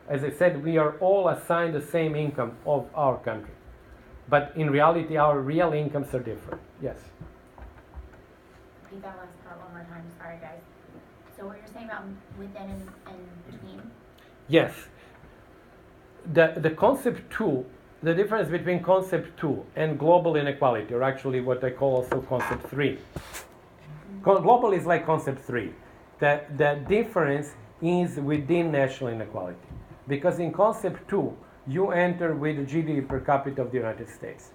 as I said, we are all assigned the same income of our country. But in reality, our real incomes are different. Yes? Repeat that last part one more time. Sorry, guys. So what you're saying about within and between? Yes. The concept 2, the difference between concept 2 and global inequality, or actually what I call also concept 3. Global is like concept 3. The difference is within national inequality. Because in concept 2, you enter with the GDP per capita of the United States.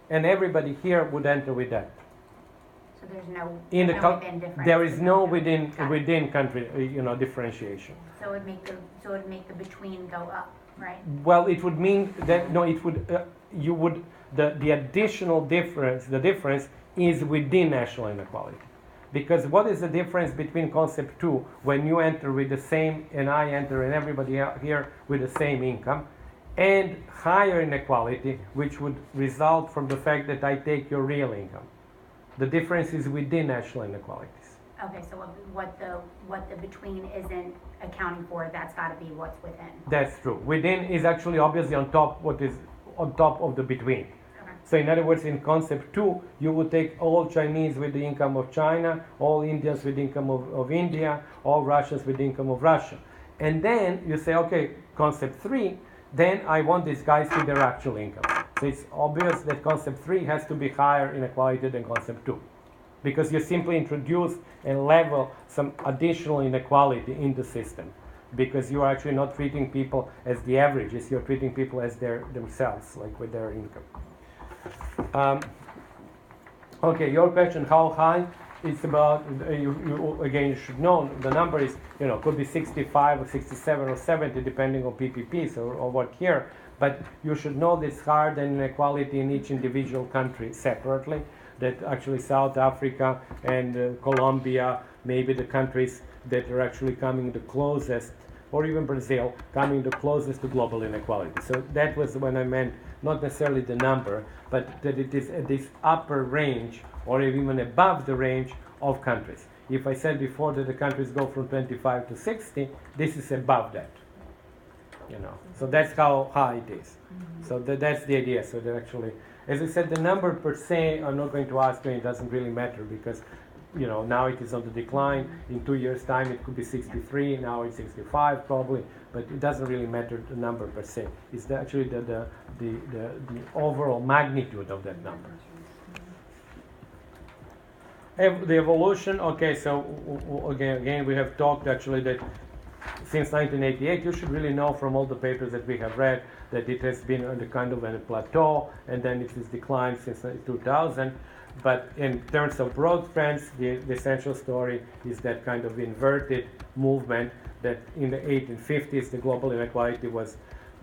And everybody here would enter with that. So there's no, In the within difference. there is no within country differentiation. So it would make the between go up, right? Well, it would mean that the additional difference, the difference is within national inequality. Because what is the difference between concept 2 when you enter with the same and I enter and everybody here with the same income, and higher inequality, which would result from the fact that I take your real income? The difference is within national inequalities. Okay, so what the between isn't accounting for, that's got to be what's within. That's true. Within is actually obviously on top, what is on top of the between. Okay. So in other words, in concept 2, you would take all Chinese with the income of China, all Indians with the income of India, all Russians with the income of Russia. And then you say, okay, concept 3, then I want these guys with their actual income. So it's obvious that concept 3 has to be higher inequality than concept 2. Because you simply introduce and level some additional inequality in the system. Because you are actually not treating people as the averages, you're treating people as themselves, like with their income. Okay, your question, how high? It's about, you should know, the number is, could be 65 or 67 or 70, depending on PPPs or what here. But you should know this higher than inequality in each individual country separately. That actually South Africa and Colombia, maybe the countries that are actually coming the closest, or even Brazil, coming the closest to global inequality. So that was when I meant not necessarily the number, but that it is at this upper range, or even above the range of countries. If I said before that the countries go from 25 to 60, this is above that. So that's how high it is. So that's the idea. So that actually, as I said, the number per se, I'm not going to ask you, it doesn't really matter because, now it is on the decline. In 2 years' time, it could be 63. Now it's 65 probably, but it doesn't really matter the number per se. It's actually the overall magnitude of that number. The evolution. Okay, so again, we have talked actually that since 1988, you should really know from all the papers that we have read that it has been on the kind of a plateau, and then it has declined since 2000. But in terms of broad trends, the essential story is that kind of inverted movement that in the 1850s, the global inequality was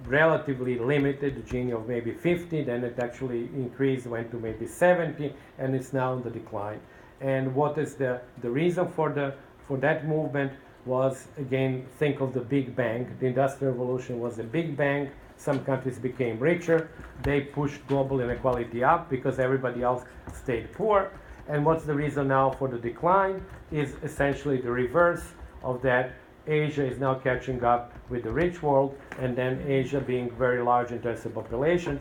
relatively limited, the Gini of maybe 50, then it actually increased, went to maybe 70, and it's now on the decline. And what is the reason for that movement? Was, again, think of the Big Bang. The Industrial Revolution was a Big Bang. Some countries became richer. They pushed global inequality up because everybody else stayed poor. And what's the reason now for the decline? Is essentially the reverse of that. Asia is now catching up with the rich world, and then Asia, being very large in terms of population,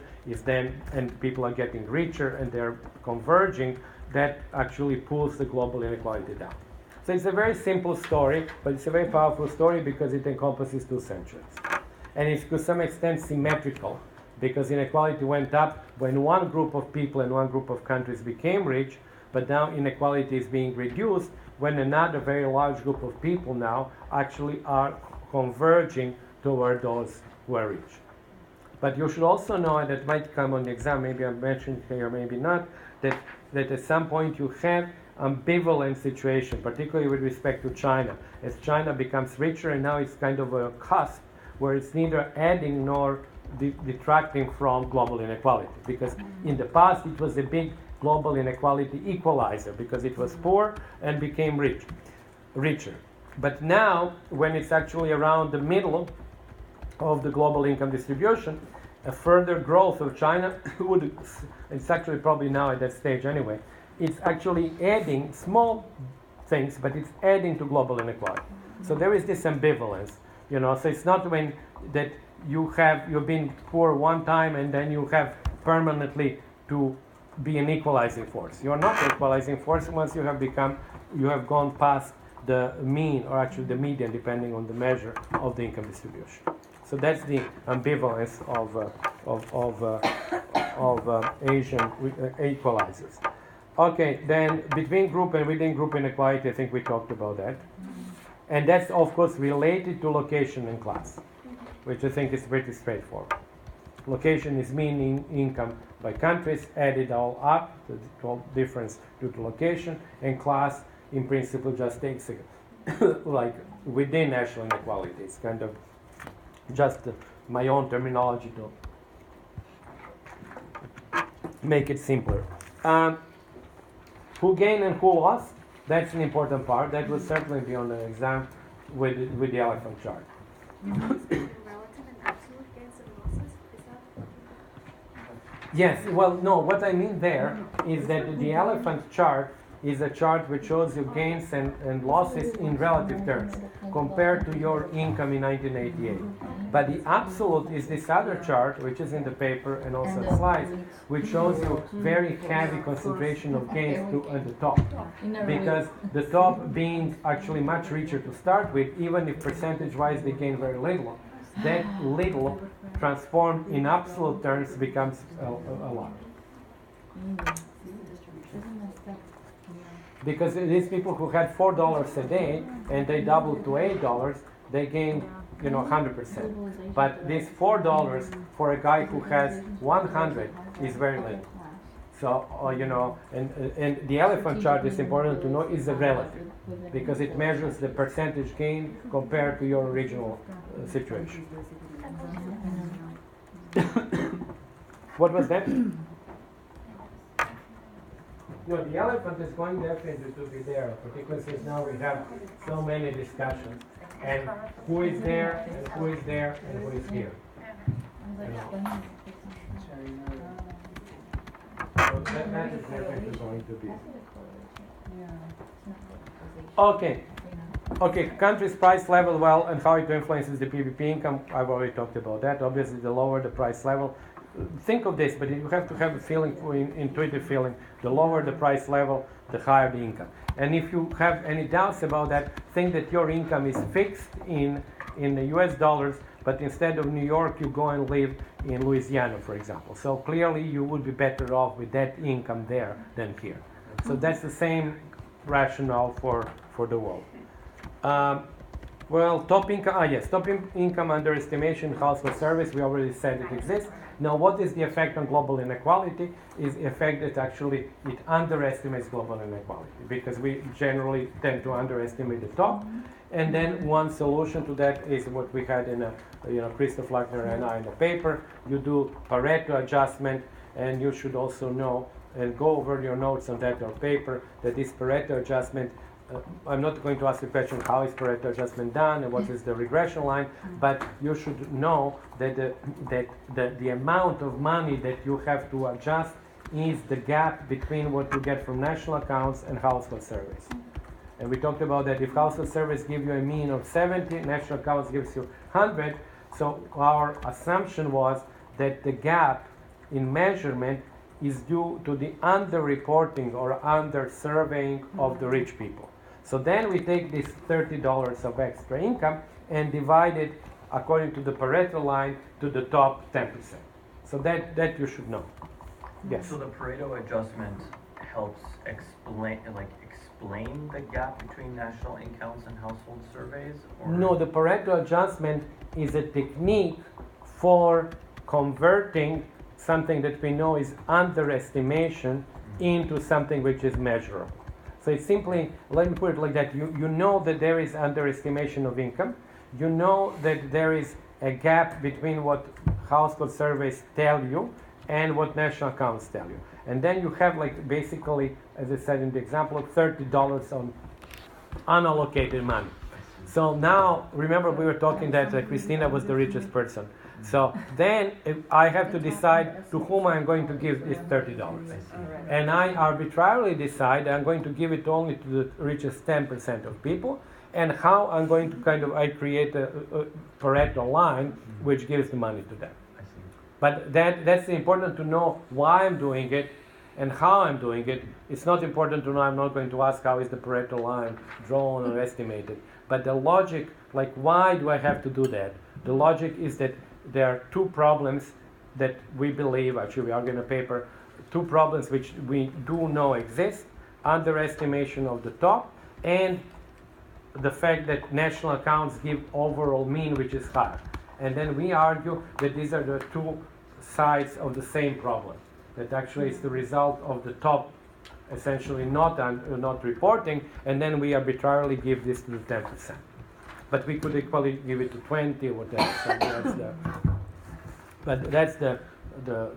and people are getting richer and they're converging. That actually pulls the global inequality down. So it's a very simple story, but it's a very powerful story because it encompasses 2 centuries. And it's to some extent symmetrical, because inequality went up when one group of people and one group of countries became rich, but now inequality is being reduced when another very large group of people now actually are converging toward those who are rich. But you should also know, and that might come on the exam, maybe I mentioned here, maybe not, that at some point you have ambivalent situation, particularly with respect to China. As China becomes richer, and now it's kind of a cusp where it's neither adding nor detracting from global inequality. Because in the past, it was a big global inequality equalizer because it was poor and became richer. But now, when it's actually around the middle of the global income distribution, a further growth of China would, it's actually probably now at that stage anyway, it's actually adding small things, but it's adding to global inequality. So there is this ambivalence. You know, so it's not when that you've been poor one time and then you have permanently to be an equalizing force. You're not an equalizing force once you have gone past the mean, or actually the median, depending on the measure of the income distribution. So that's the ambivalence of Asian equalizers. Okay, then between group and within group inequality, I think we talked about that. And that's, of course, related to location and class, which I think is pretty straightforward. Location is mean income by countries, added all up, the total difference due to location, and class, in principle, just takes it like within national inequality. It's kind of just my own terminology to make it simpler. Who gained and who lost? That's an important part. That will certainly be on the exam with the elephant chart. Relative and absolute gains and losses? Is that? Yes, well, no, what I mean there is that the elephant chart is a chart which shows you gains and losses in relative terms compared to your income in 1988. But the absolute is this other chart, which is in the paper and also the slides, which shows you very heavy concentration of gains at the top. Because the top being actually much richer to start with, even if percentage-wise they gain very little, that little transformed in absolute terms becomes a lot. Because these people who had $4 a day and they doubled to $8, they gained, 100%. But this $4 for a guy who has 100 is very little. So, and the elephant chart is important to know is a relative, because it measures the percentage gain compared to your original situation. What was that? No, the elephant is going definitely to be there, particularly since now we have so many discussions. And who is there, and who is there, and who is here. So that is definitely going to be. Okay, country's price level, well, and how it influences the PVP income, I've already talked about that. Obviously, the lower the price level, think of this, but you have to have a feeling, intuitive feeling. The lower the price level, the higher the income. And if you have any doubts about that, think that your income is fixed in the US dollars, but instead of New York, you go and live in Louisiana, for example. So clearly, you would be better off with that income there than here. So that's the same rationale for the world. Top income underestimation, household service, we already said it exists. Now, what is the effect on global inequality? Is the effect that actually it underestimates global inequality, because we generally tend to underestimate the top. And then one solution to that is what we had in Christoph Lackner and I in the paper. You do Pareto adjustment, and you should also know and go over your notes on that or paper that this Pareto adjustment. I'm not going to ask the question how is Pareto adjustment done and what is the regression line, but you should know that the amount of money that you have to adjust is the gap between what you get from national accounts and household surveys. And we talked about that if household surveys give you a mean of 70, national accounts gives you 100. So our assumption was that the gap in measurement is due to the under-reporting or under-surveying of the rich people. So then we take this $30 of extra income and divide it according to the Pareto line to the top 10%. So that you should know. Yes. So the Pareto adjustment helps explain the gap between national accounts and household surveys? Or? No, the Pareto adjustment is a technique for converting something that we know is underestimation into something which is measurable. So it's simply, let me put it like that, you know that there is underestimation of income, you know that there is a gap between what household surveys tell you and what national accounts tell you. And then you have basically, as I said in the example, $30 on unallocated money. So now, remember we were talking that Christina was the richest person. So then I have to decide to whom I'm going to give this $30. And I arbitrarily decide I'm going to give it only to the richest 10% of people, and how I'm going to I create a Pareto line which gives the money to them. I see. But that's important to know why I'm doing it and how I'm doing it. It's not important to know, I'm not going to ask how is the Pareto line drawn or estimated. But the logic, like why do I have to do that? The logic is that there are two problems that we believe, actually we argue in a paper, two problems which we do know exist: underestimation of the top and the fact that national accounts give overall mean which is higher. And then we argue that these are the two sides of the same problem, that actually it's the result of the top essentially not reporting, and then we arbitrarily give this to the 10%. But we could equally give it to 20 or whatever. So that's the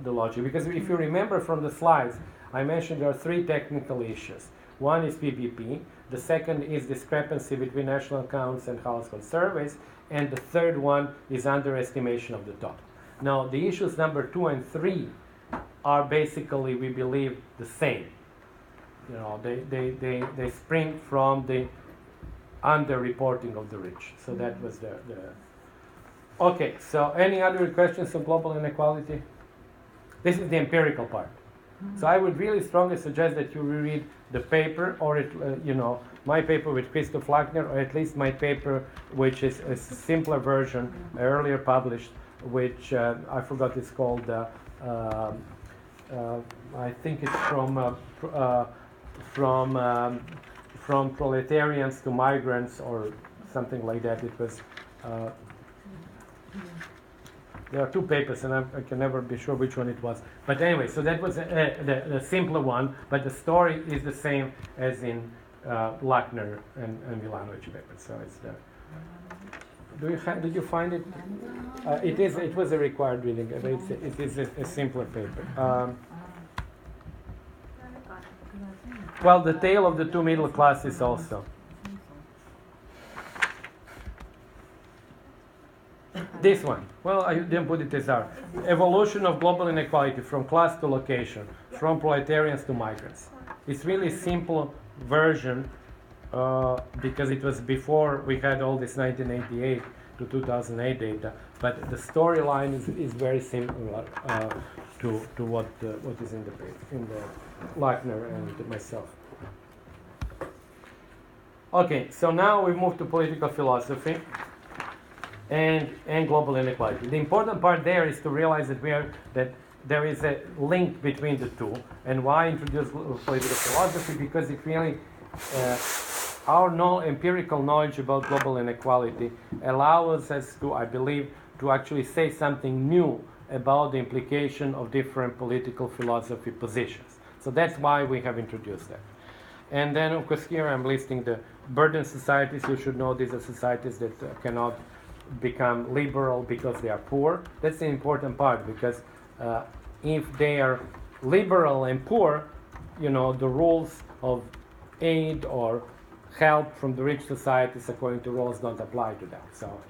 logic. Because if you remember from the slides, I mentioned there are three technical issues. One is PPP, the second is discrepancy between national accounts and household surveys, and the third one is underestimation of the top. Now, the issues number 2 and 3 are basically, we believe, the same. You know, they spring from the underreporting of the rich. So that was the. Okay, so any other questions on global inequality? This is the empirical part. So I would really strongly suggest that you reread the paper, or my paper with Christoph Lackner, or at least my paper, which is a simpler version, earlier published, which I forgot it's called. I think it's from proletarians to migrants, or something like that. It was. There are two papers, and I can never be sure which one it was. But anyway, so that was the simpler one, but the story is the same as in Lackner and Milanovic paper. So it's the. Did you find it? It was a required reading. It is a simpler paper. Well, the tale of the two middle classes also. This one. Well, I didn't put it as R. Evolution of global inequality from class to location, from proletarians to migrants. It's really a simple version because it was before we had all this 1988 to 2008 data. But the storyline is very similar to what is in the paper, in the Lackner and myself. Okay, so now we move to political philosophy and global inequality. The important part there is to realize that there is a link between the two. And why introduce political philosophy? Because it really, our empirical knowledge about global inequality allows us to, I believe, to actually say something new about the implication of different political philosophy positions. So that's why we have introduced that. And then, of course, here I'm listing the burden societies. You should know these are societies that cannot become liberal because they are poor. That's the important part, because if they are liberal and poor, the rules of aid or help from the rich societies according to rules don't apply to them. So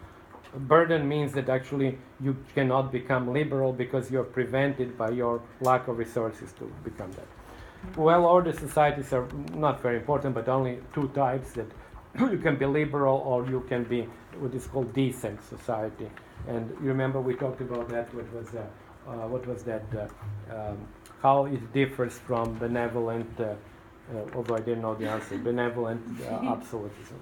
burden means that actually you cannot become liberal because you're prevented by your lack of resources to become that. Well-ordered societies are not very important, but only two types, that you can be liberal or you can be what is called decent society. And you remember we talked about that, how it differs from benevolent, although I didn't know the answer, benevolent absolutism.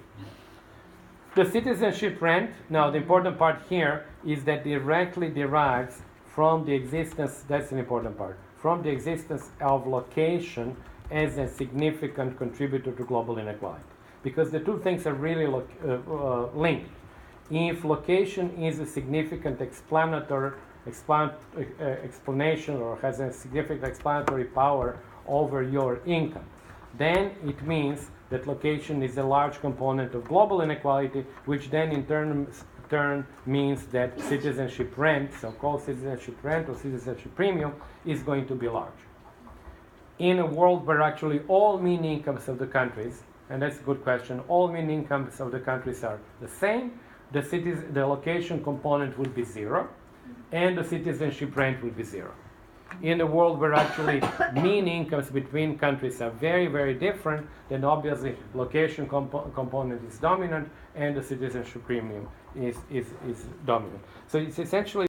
The citizenship rent, now the important part here is that directly derives from the existence, that's an important part, from the existence of location as a significant contributor to global inequality. Because the two things are really linked. If location is a significant explanation or has a significant explanatory power over your income, then it means that location is a large component of global inequality, which then in turn means that citizenship rent, so-called citizenship rent or citizenship premium, is going to be large. In a world where actually all mean incomes of the countries, and that's a good question, all mean incomes of the countries are the same, the location component would be zero, and the citizenship rent would be zero. in a world where actually mean incomes between countries are very, very different, then obviously location component is dominant and the citizenship premium is dominant. So it's essentially